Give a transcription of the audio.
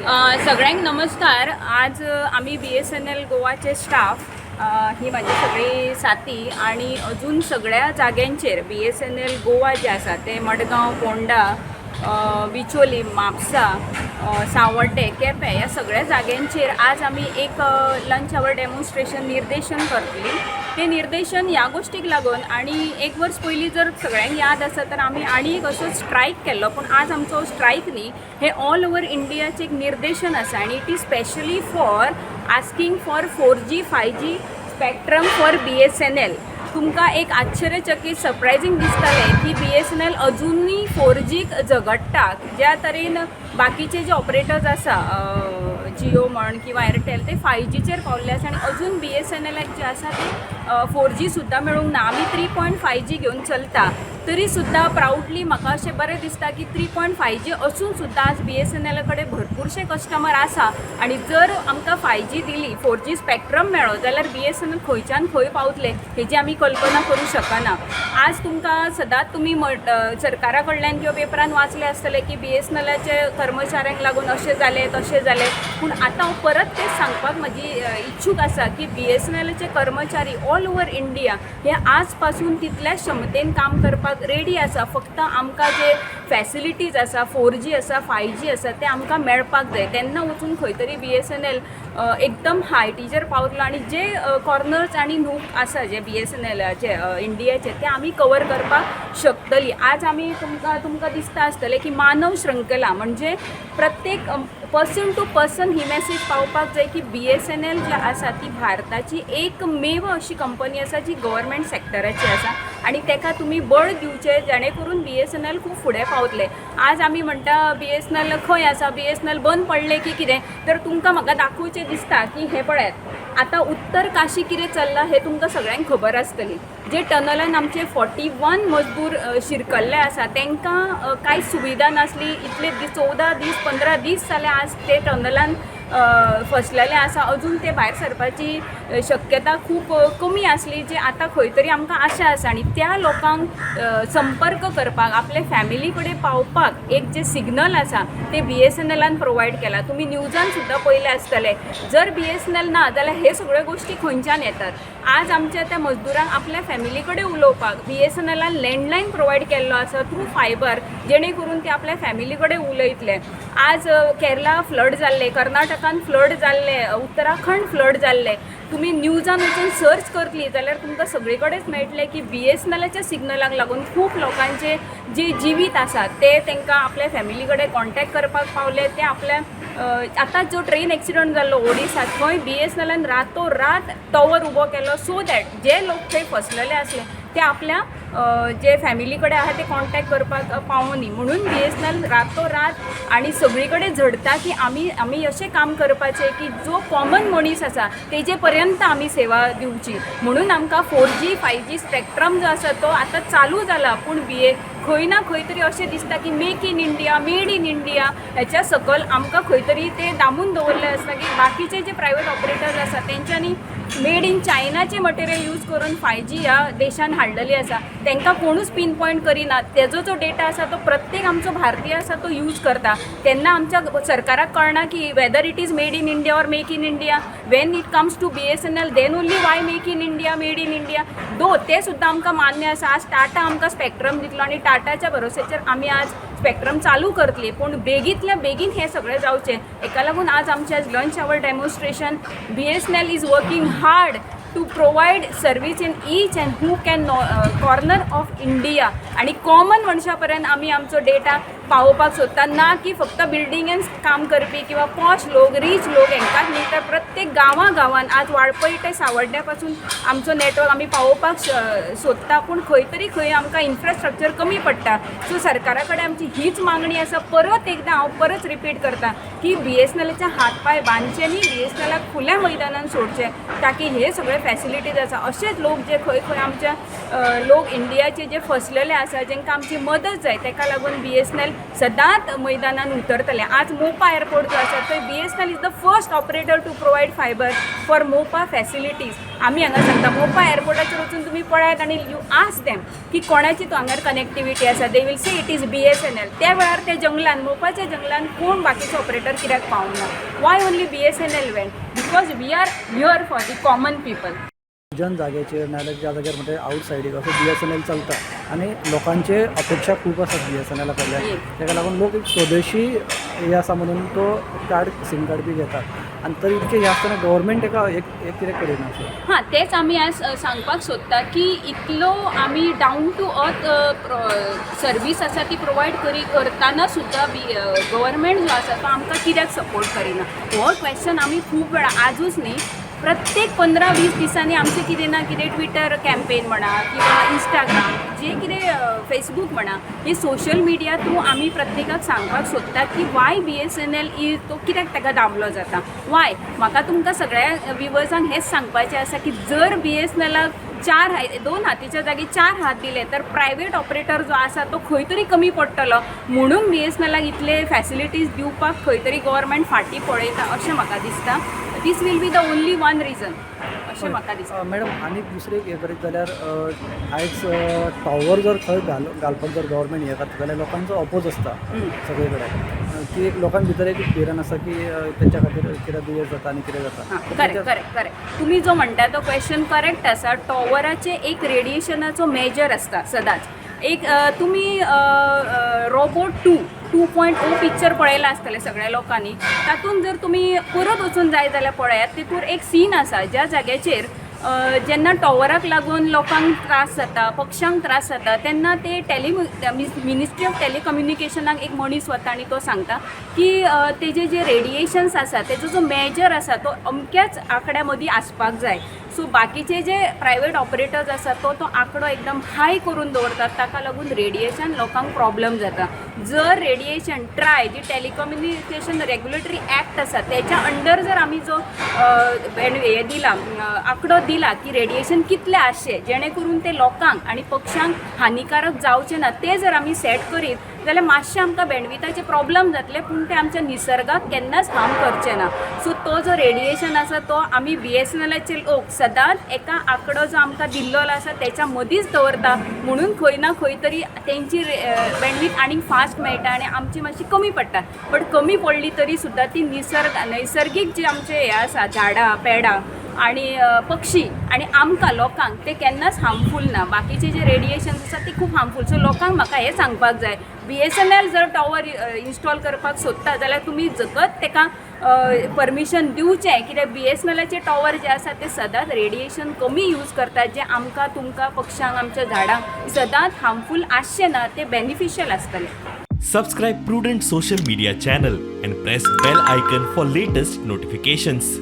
सगळ्यांक नमस्कार। आज आम्ही BSNL गोवाचे स्टाफ ही माझी सगळी साथी आणि अजून सगळ्या जाग्यांचेर BSNL गोवा जे आसा ते मडगांव, पोंडा, बिचोली, म्हापसा, सावड्डे, केपें ह्या सगळ्या जाग्यांचेर आज आम्ही एक लंच आवर डेमॉन्स्ट्रेशन निर्देशन करतली। ते निर्देशन ह्या गोष्टीक लागून आणि एक वर्स पयलीं जर सगळ्यांक याद आसा तर आम्ही आनी एक असो स्ट्रायक केल्लो, पण आज आमचो स्ट्रायक न्ही, हे ऑल ओवर इंडियाचें एक निर्देशन आसा आणि it is specially for asking for 4G 5G spectrum for BSNL। तुमकां एक आश्चर्यचकित सरप्रायझिंग दिसतलें की BSNL अजुनूय 4Gक झगडटा। ज्या तरेन बाकीचे जे ऑपरेटर्स आसा जियो म्हण किंवा एअरटेल ते 5Gचेर पावल्ले आसा आणि अजून BSNLक जे आसा ते 4G सुद्दां मेळूंक ना। आमी 3.5G घेवन चलता तरी सुद्दां प्राऊडली म्हाका अशें बरें दिसता की 3.5G असून सुद्दां आज BSNL कडेन भरपूरशे कस्टमर आसा आणि जर आमकां 5G दिली, 4G स्पेक्ट्रम मेळ्ळो जाल्यार BSNL खंयच्यान खंय पावतले हेची आमी कल्पना करूं शकना। आज तुमकां सदांच तुमी सरकारा कडल्यान किंवा पेपरान वाचले आसतले की BSNLचे कर्मचाऱ्यांक लागून अशें जालें तशें जालें, पूण आतां हांव परत तेच सांगपाक म्हजी इच्छूक आसा की BSNLचे कर्मचारी ऑल ओवर इंडिया हे आज पासून तितल्याच क्षमतेन काम करपाक रेडी आसा। फक्त आमकां जे फॅसिलिटीज आसा 4G आसा 5G आसा ते आमकां मेळपाक जाय, तेन्ना वचून खंय तरी BSNL एकदम हायटीचेर पावतलो आणि जे कॉर्नर्स आणि नूक आसा जे BSNLचे इंडियाचे ते आमी कवर करपाक शकतली। आज आमी तुमकां दिसता आसतलें की मानव श्रृंखला म्हणजे प्रत्येक पर्सन टू पर्सन ही मेसेज पावपाक जाय की BSNL जी आसा ती भारताची एकमेव अशी कंपनी आसा जी गव्हर्मेंट सेक्टराची आसा आणि तेका तुमी बळ दिवचे जेणे करून BSNL खूब फुडें पावतले। आज आमी म्हणटा BSNL खंय आसा, BSNL बंद पडले की कितें, तर तुमकां म्हाका दाखोवचें दिसता की हे पळयात आतां उत्तर काशी कितें चल्लां हे तुमकां सगळ्यांक खबर आसतली। जे टनलान आमचे 41 मजदूर शिरकल्ले आसा तांकां कांयच सुविधा नासली, इतले 14 दीस 15 दीस जाले आज ते टनलान फसलेले आसा, अजून ते भायर सरपाची शक्यता खूब कमी आसली, जे आतां खंय तरी आमकां आशा आसा आणि त्या लोकांक संपर्क करपाक आपले फॅमिली कडेन पावपाक एक जे सिग्नल आसा ते BSNLान प्रोवायड केला। तुमी न्यूजान सुद्दां पयले आसतले, जर BSNL ना जाल्यार हे सगळ्यो गोष्टी खंयच्यान येतात। आज आमच्या त्या मजदुरांक आपल्या फॅमिली कडेन उलोवपाक BSNLान लँडलायन प्रोवायड केल्लो आसा थ्रू फायबर, जेणे करून ते आपल्या फॅमिली कडेन उलयतले। आज केरला फ्लड जाल्ले, कर्नाटकान फ्लड जाल्ले, उत्तराखंड फ्लड जाल्ले, तुम्ही न्यूजान वचून सर्च करतली जाल्यार तुमकां सगळे कडेच मेळटले की BSNLच्या सिग्नलाक लागून खूब लोकांचे जे जिवीत आसा ते तांकां आपल्या फॅमिली कडेन कॉन्टॅक्ट करपाक पावले। ते आपल्या आतां जो ट्रेन एक्सिडंट जाल्लो ओडिसात थंय BSNLान रातोरात टॉवर उबो केलो सो दॅट जे लोक थंय फसलेले आसले ते आपल्या जे फॅमिली कडेन आहा ते कॉन्टॅक्ट करपाक पावोनी, म्हणून BSNL रातोरात आणि सगळी कडेन झडटा की आमी अशें काम करपाचें की जो कॉमन मनीस आसा तेजे पर्यंत आमी सेवा दिवची। म्हणून आमकां 4G 5G स्पेक्ट्रम जो आसा तो आतां चालू जाला, पूण खंय ना खंय तरी अशें दिसता की make in India, made in India हेच्या सकल आमकां खंय तरी ते दामून दवरलें आसता की बाकीचे जे प्रायवेट ऑपरेटर्स आसा तेंच्यांनी मेड इन चायनाचे मटेरियल यूज करून 5G ह्या देशान हाडलेली आसा, तांकां कोणूच पिन पॉयंट करिना। तेजो जो डेटा आसा तो प्रत्येक आमचो भारतीय आसा तो यूज करता, तेन्ना आमच्या सरकाराक कळना की whether it is made in India or make in India. When it comes to BSNL then only why make in India, made in India, दो ते सुद्दां आमकां मान्य आसा। आज टाटा आमकां स्पेक्ट्रम दितलो आणि टाटाच्या भरोसेचेर आमी आज स्पेक्ट्रम चालू करतली, पूण बेगींतल्या बेगीन हे सगळें जावचें हेका लागून आज आमचे lunch hour demonstration. BSNL is working hard to provide service in each and who can corner of India आणि कॉमन मनशापर्यंत आमी आमचो डेटा पावोवपाक सोदता, ना की फक्त बिल्डिंगेन काम करपी किंवा पॉश लोक रीच लोक हेंकाच न्ही, तर प्रत्येक गांवान आज वाळपय ते सावड्ड्या पासून आमचो नेटवर्क आमी पावोवपाक सोदता, पूण खंय तरी खंय आमकां इन्फ्रास्ट्रक्चर कमी पडटा। सो सरकारा कडेन आमची हीच मागणी आसा। परत एकदां हांव परत रिपीट करता की BSNLचे हात पाय बांदचे न्ही, BSNLाक खुल्या मैदानान सोडचे, ताकी हे सगळे फॅसिलिटीज आसा अशेच लोक जे खंय खंय आमच्या लोक इंडियाचे जे फसलेले आसा जेंकां आमची मदत जाय, ताका लागून BSNL सदांच मैदानान उतरतले. आज मोपा एअरपोर्ट जो आसा थंय BSNL is the first operator to provide fibre for Mopa facilities. आमी हांगा सांगता मोपा एअरपोर्टाचेर वचून तुमी पळयात आनी यू आस्क देम की कोणाची तो हांगार कनेक्टिविटी आसा. They will say it is BSNL. त्या वेळार ते जंगलान मोपाच्या जंगलान कोण बाकीचे ऑपरेटर कित्याक पावना. Why only BSNL went? Because we are here for the common people. जन जाग्याचेर नाल्यार ज्या जाग्यार म्हणजे आउटसायडीक असो BSNL चलता आनी लोकांचे अपेक्षा खूब आसात BSNL कडल्यान. ताका लागून लोक एक स्वदेशी हे आसा म्हणून तो सिम कार्ड बी घेतात आनी तरी इतके हे आसतना गव्हर्मेंट ताका एक कितें करिना अशें. हां, तेच आमी आज सांगपाक सोदता की इतलो आमी डावन टू अर्थ सर्वीस आसा ती प्रोवायड करताना सुद्दां गव्हर्मेंट जो आसा तो आमकां कित्याक सपोर्ट करिना. हो क्वेश्चन आमी खूब वेळा आजूच न्ही प्रत्येक 15-20 दिसांनी आमचें कितें ना कितें ट्विटर कॅम्पेन म्हणा किंवा इंस्टाग्राम जे कितें फेसबूक म्हणा हे सोशल मिडिया थ्रू आमी प्रत्येकाक सांगपाक सोदतात की वाय BSNL तो कित्याक ताका दामलो जाता. वाय म्हाका तुमकां सगळ्या व्ह्युअर्सांक हेंच सांगपाचें आसा की जर BSNLाक 2 हातीच्या जागी 4 हात दिले तर प्रायवेट ऑपरेटर जो आसा तो खंय तरी कमी पडटलो. म्हणून BSNLाक इतले फॅसिलिटीज दिवपाक खंय तरी गव्हर्मेंट फाटीं पळयता अशें म्हाका दिसता. This will be the only one reason अशें म्हाका दिसता. मॅडम आनी दुसरें हें करीत जाल्यार आयज टॉवर जर खंय घालपाक जर गव्हर्मेंट हें करता जाल्यार लोकांचो अपोज आसता सगळे कडेन की एक लोकां भितर एक भिरान आसा की तेंच्या खातीर कितें दुयेंस जाता आनी कितें जाता. करेक्ट. तुमी जो म्हणटा तो क्वेश्चन करेक्ट आसा. टॉवराचे एक रेडिएशनाचो मेजर आसता सदांच. एक तुमी रोबोट 2.0 पिक्चर पळयला आसतले सगळ्या लोकांनी. तातूंत जर तुमी परत वचून जाय जाल्यार पळयात तितूर एक सीन आसा ज्या जाग्याचेर जेन्ना टॉवराक लागून लोकांक त्रास जाता पक्ष्यांक त्रास जाता तेन्ना ते मिनिस्ट्री ऑफ टेलिकम्युनिकेशनाक एक मनीस वता आनी तो सांगता की तेजे जे रेडिएशन्स आसा तेजो जो मेजर आसा तो अमक्याच आंकड्या मदीं आसपाक जाय. सो बाकीचे जे प्रायवेट ऑपरेटर्स आसा तो आंकडो एकदम हाय करून दवरतात. ताका लागून रेडिएशन लोकांक प्रॉब्लम जाता. जर रेडिएशन जी टेलिकम्युनिकेशन रेग्युलेटरी ॲक्ट आसा तेच्या अंडर जर आमी जो हे दिला आंकडो दिला की रेडिएशन कितले आसचे जेणे करून ते लोकांक आनी पक्ष्यांक हानिकारक जावचे ना ते जर आमी सेट करीत जाल्यार मातशें आमकां बँडविथाचे प्रॉब्लम जातले पूण ते आमच्या निसर्गाक केन्नाच हार्म करचे ना. सो तो जो रेडिएशन आसा तो आमी BSNLचे लोक सदांच एका आंकडो जो आमकां दिल्लो आसा तेच्या मदींच दवरता. म्हणून खंय ना खंय तरी तेंची बँडविथ आनीक फास्ट मेळटा आनी आमची मातशी कमी पडटा. बट कमी पडली तरी सुद्दां ती नैसर्गीक जे आमचे हे आसा झाडां पेडां आणि पक्षी आणि आमकां लोकांक ते केन्नाच हार्मफूल ना. बाकीचे जे रेडिएशन्स आसा ते खूब हार्मफूल. सो लोकांक म्हाका हें सांगपाक जाय BSNL जर टॉवर इन्स्टॉल करपाक सोदता जाल्यार तुमी जगत तेका परमिशन दिवचें कित्याक BSNLचे टॉवर जे आसा ते सदांच रेडिएशन कमी यूज करतात जे आमकां तुमकां पक्ष्यांक आमच्या झाडांक सदांच हार्मफूल आसचे ना ते बेनिफिशियल आसतले. Subscribe Prudent social media channel and press bell icon for latest notifications.